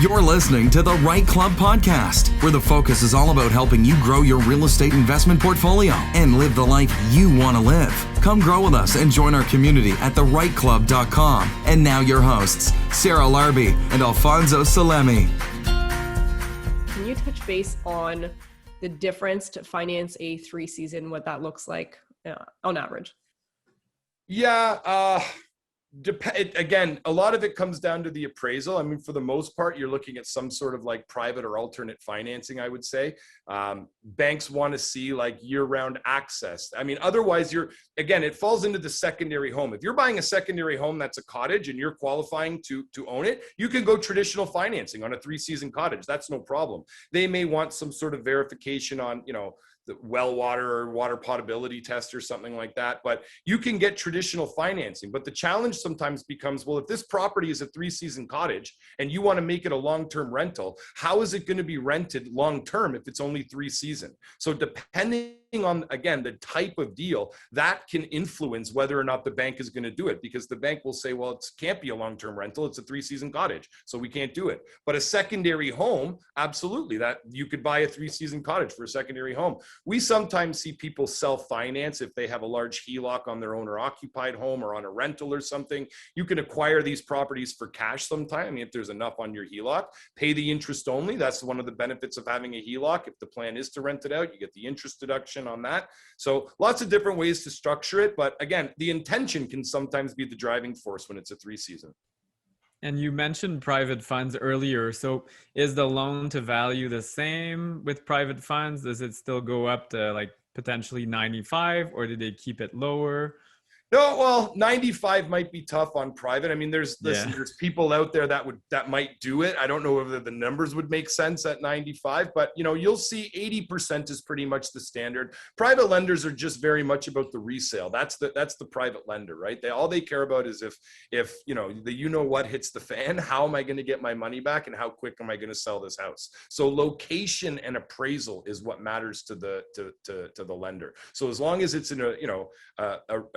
You're listening to the REITE Club podcast, where the focus is all about helping you grow your real estate investment portfolio and live the life you want to live. Come grow with us and join our community at thereiteclub.com. And now your hosts, Sarah Larby and Alfonso Salemi. Can you touch base on the difference to finance a 3-season, what that looks like on average? Yeah, again, a lot of it comes down to the appraisal. I mean, for the most part, you're looking at some sort of like private or alternate financing, I would say. Banks want to see like year-round access. I mean, otherwise it falls into the secondary home. If you're buying a secondary home that's a cottage and you're qualifying to own it, you can go traditional financing on a 3-season cottage. That's no problem. They may want some sort of verification on, the well water or water potability test or something like that, but you can get traditional financing. But the challenge sometimes becomes, well, if this property is a 3-season cottage and you want to make it a long-term rental, how is it going to be rented long-term if it's only 3-season? So depending on, again, the type of deal, that can influence whether or not the bank is going to do it, because the bank will say, well, it can't be a long-term rental. It's a 3-season cottage, so we can't do it. But a secondary home, absolutely, that you could buy a 3-season cottage for a secondary home. We sometimes see people self-finance if they have a large HELOC on their owner-occupied home or on a rental or something. You can acquire these properties for cash sometime. I mean, if there's enough on your HELOC, pay the interest only. That's one of the benefits of having a HELOC. If the plan is to rent it out, you get the interest deduction on that. So lots of different ways to structure it. But again, the intention can sometimes be the driving force when it's a 3-season. And you mentioned private funds earlier. So is the loan to value the same with private funds? Does it still go up to like potentially 95, or did they keep it lower? No, well, 95 might be tough on private. I mean, there's people out there that might do it. I don't know whether the numbers would make sense at 95, but you'll see 80% is pretty much the standard. Private lenders are just very much about the resale. That's the private lender, right? All they care about is if what hits the fan, how am I going to get my money back and how quick am I going to sell this house? So location and appraisal is what matters to the lender. So as long as it's in a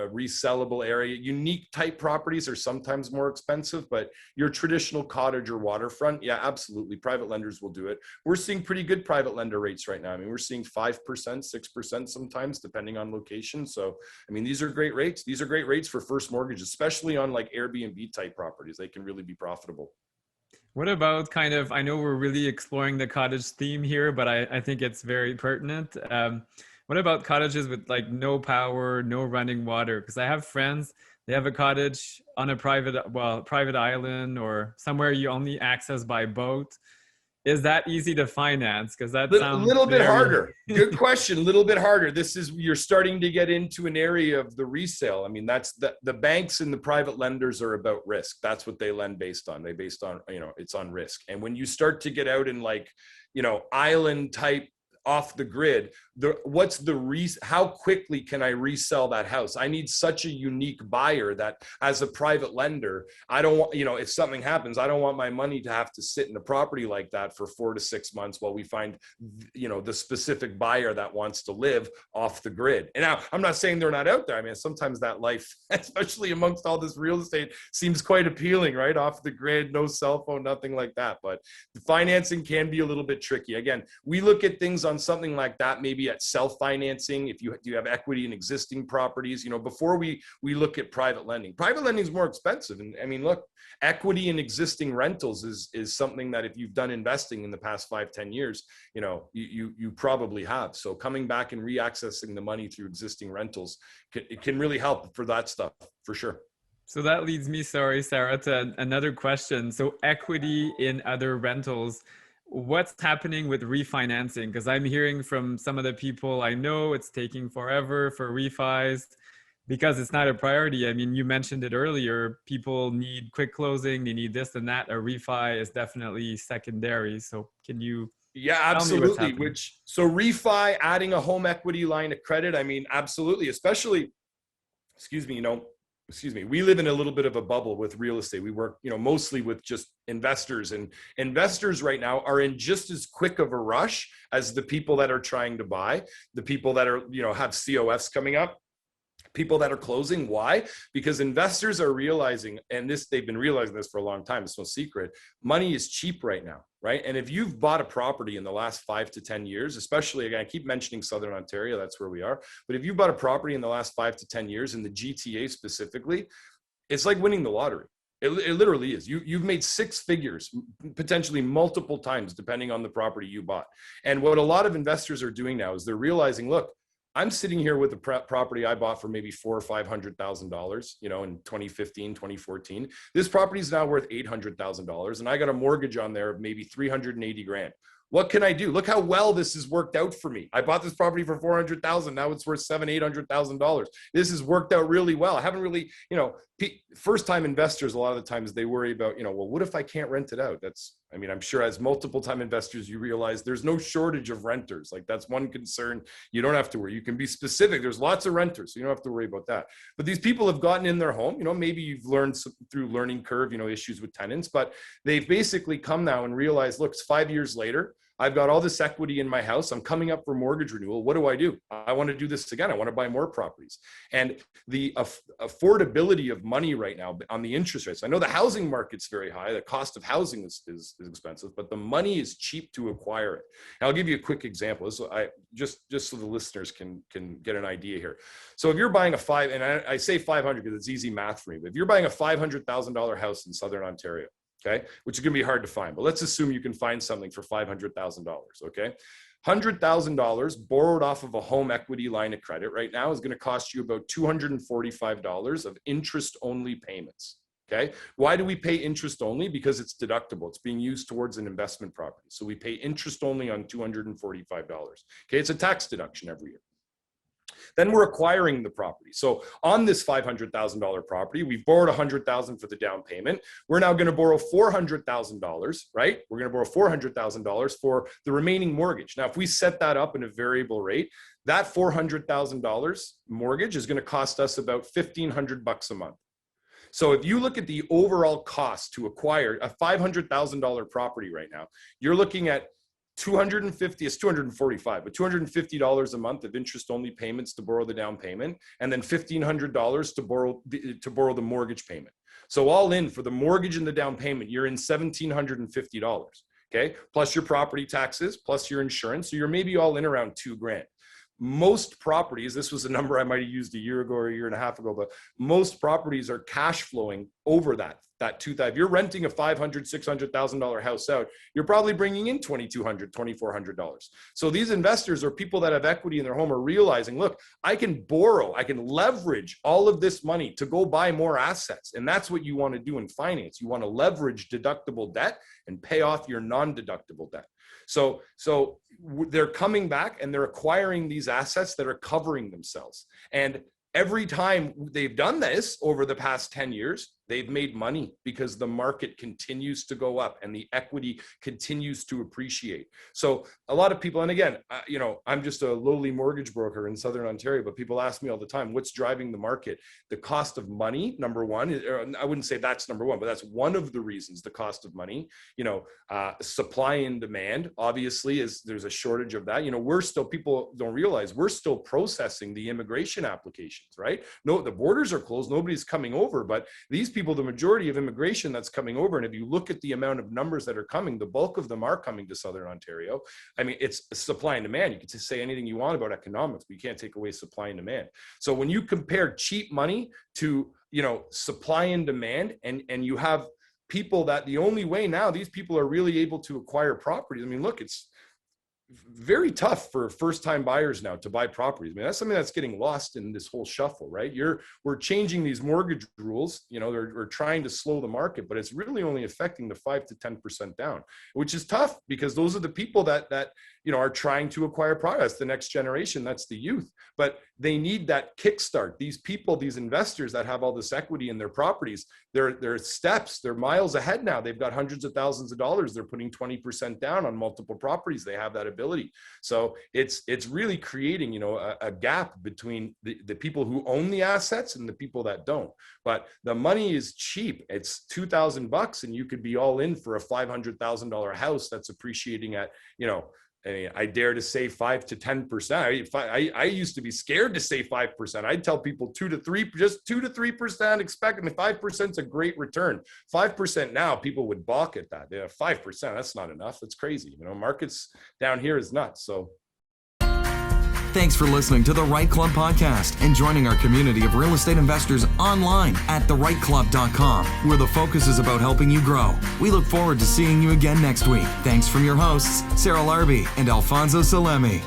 resellable area, unique type properties are sometimes more expensive, but your traditional cottage or waterfront, yeah, absolutely, private lenders will do it. We're seeing pretty good private lender rates right now. I mean, we're seeing 5%, 6% sometimes, depending on location. So, I mean, these are great rates. These are great rates for first mortgage, especially on like Airbnb type properties. They can really be profitable. What about I know we're really exploring the cottage theme here, but I think it's very pertinent. What about cottages with like no power, no running water? Because I have friends, they have a cottage on a private island or somewhere you only access by boat. Is that easy to finance? Because that sounds a little bit harder. Good question. A little bit harder. You're starting to get into an area of the resale. I mean, that's the banks and the private lenders are about risk. That's what they lend based on. It's on risk. And when you start to get out in island type, off the grid, how quickly can I resell that house? I need such a unique buyer that as a private lender, I don't want, if something happens, I don't want my money to have to sit in a property like that for 4 to 6 months while we find, the specific buyer that wants to live off the grid. And now I'm not saying they're not out there. I mean, sometimes that life, especially amongst all this real estate, seems quite appealing, right? Off the grid, no cell phone, nothing like that. But the financing can be a little bit tricky. Again, we look at things on something like that, maybe at self-financing, if you have equity in existing properties, before we look at private lending. Private lending is more expensive. And I mean, look, equity in existing rentals is something that if you've done investing in the past 5-10 years, you probably have. So coming back and reaccessing the money through existing rentals, it can really help for that stuff, for sure. So that leads me, sorry, Sarah, to another question. So equity in other rentals, what's happening with refinancing? Because I'm hearing from some of the people I know it's taking forever for refis because it's not a priority. I mean, you mentioned it earlier, people need quick closing, they need this and that. A refi is definitely secondary. So can you absolutely. So refi, adding a home equity line of credit, I mean, absolutely, especially, we live in a little bit of a bubble with real estate. We work, mostly with just investors, and investors right now are in just as quick of a rush as the people that are trying to buy, the people that are, have COFs coming up. people that are closing. Why? Because investors are realizing, and they've been realizing this for a long time, it's no secret, money is cheap right now, right? And if you've bought a property in the last 5 to 10 years, especially, again, I keep mentioning Southern Ontario, that's where we are, but if you bought a property in the last 5 to 10 years in the GTA specifically, it's like winning the lottery. It literally is. You've made 6 figures, potentially multiple times, depending on the property you bought. And what a lot of investors are doing now is they're realizing, look, I'm sitting here with a property I bought for maybe $400,000 or $500,000, you know, in 2015, 2014. This property is now worth $800,000, and I got a mortgage on there of maybe 380 grand. What can I do? Look how well this has worked out for me. I bought this property for 400,000. Now it's worth $700,000-800,000. This has worked out really well. I haven't really, you know, first time investors, a lot of the times they worry about, you know, well, what if I can't rent it out? I mean, I'm sure as multiple time investors, you realize there's no shortage of renters. Like, that's one concern. You don't have to worry. You can be specific. There's lots of renters, so you don't have to worry about that. But these people have gotten in their home, you know, maybe you've learned through learning curve, you know, issues with tenants, but they've basically come now and realized, look, it's 5 years later. I've got all this equity in my house. I'm coming up for mortgage renewal. What do? I want to do this again. I want to buy more properties. And the affordability of money right now on the interest rates. I know the housing market's very high. The cost of housing is expensive, but the money is cheap to acquire it. And I'll give you a quick example. So just so the listeners can get an idea here. So if you're buying and I say 500 because it's easy math for me, but if you're buying a $500,000 house in Southern Ontario, okay, which is going to be hard to find, but let's assume you can find something for $500,000, okay? $100,000 borrowed off of a home equity line of credit right now is going to cost you about $245 of interest-only payments, okay? Why do we pay interest only? Because it's deductible. It's being used towards an investment property. So we pay interest only on $245, okay? It's a tax deduction every year. Then we're acquiring the property. So on this $500,000 property, we've borrowed $100,000 for the down payment. We're now going to borrow $400,000, right? We're going to borrow $400,000 for the remaining mortgage. Now, if we set that up in a variable rate, that $400,000 mortgage is going to cost us about $1,500 a month. So if you look at the overall cost to acquire a $500,000 property right now, you're looking at it's 245, but $250 a month of interest only payments to borrow the down payment, and then $1,500 to borrow the mortgage payment. So all in for the mortgage and the down payment, you're in $1,750, okay? Plus your property taxes, plus your insurance. So you're maybe all in around $2,000. Most properties, this was a number I might have used a year ago or a year and a half ago, but most properties are cash flowing over that $2,000. If you're renting a $500,000-600,000 house out, you're probably bringing in $2,200, $2,400. So these investors or people that have equity in their home are realizing, look, I can leverage all of this money to go buy more assets. And that's what you want to do in finance. You want to leverage deductible debt and pay off your non-deductible debt. So they're coming back and they're acquiring these assets that are covering themselves. And every time they've done this over the past 10 years, they've made money because the market continues to go up and the equity continues to appreciate. So a lot of people, and again, you know, I'm just a lowly mortgage broker in Southern Ontario, but people ask me all the time, what's driving the market? The cost of money, number one. I wouldn't say that's number one, but that's one of the reasons, the cost of money. You know, supply and demand, obviously, there's a shortage of that. You know, people don't realize we're still processing the immigration applications, right? No, the borders are closed, nobody's coming over, but these people, the majority of immigration that's coming over, and if you look at the amount of numbers that are coming, the bulk of them are coming to Southern Ontario. I mean, it's supply and demand. You can just say anything you want about economics, but you can't take away supply and demand. So when you compare cheap money to, you know, supply and demand, and you have people that the only way now these people are really able to acquire properties. I mean, look, it's very tough for first-time buyers now to buy properties. I mean, that's something that's getting lost in this whole shuffle, right? We're changing these mortgage rules. You know, we're trying to slow the market, but it's really only affecting the 5 to 10% down, which is tough because those are the people that you know are trying to acquire products. The next generation, that's the youth, but they need that kickstart. These people, these investors that have all this equity in their properties, they're miles ahead now. They've got hundreds of thousands of dollars. They're putting 20% down on multiple properties. They have that ability. So it's really creating, you know, a gap between the people who own the assets and the people that don't. But the money is cheap. It's $2,000 and you could be all in for a $500,000 house that's appreciating at, you know, I dare to say 5 to 10%. I used to be scared to say 5%. I'd tell people 2 to 3%, expecting 5% is a great return. 5% now, people would balk at that. Yeah, 5%, that's not enough. That's crazy. You know, markets down here is nuts. So. Thanks for listening to the REITE Club podcast and joining our community of real estate investors online at thereiteclub.com, where the focus is about helping you grow. We look forward to seeing you again next week. Thanks from your hosts, Sarah Larby and Alfonso Salemi.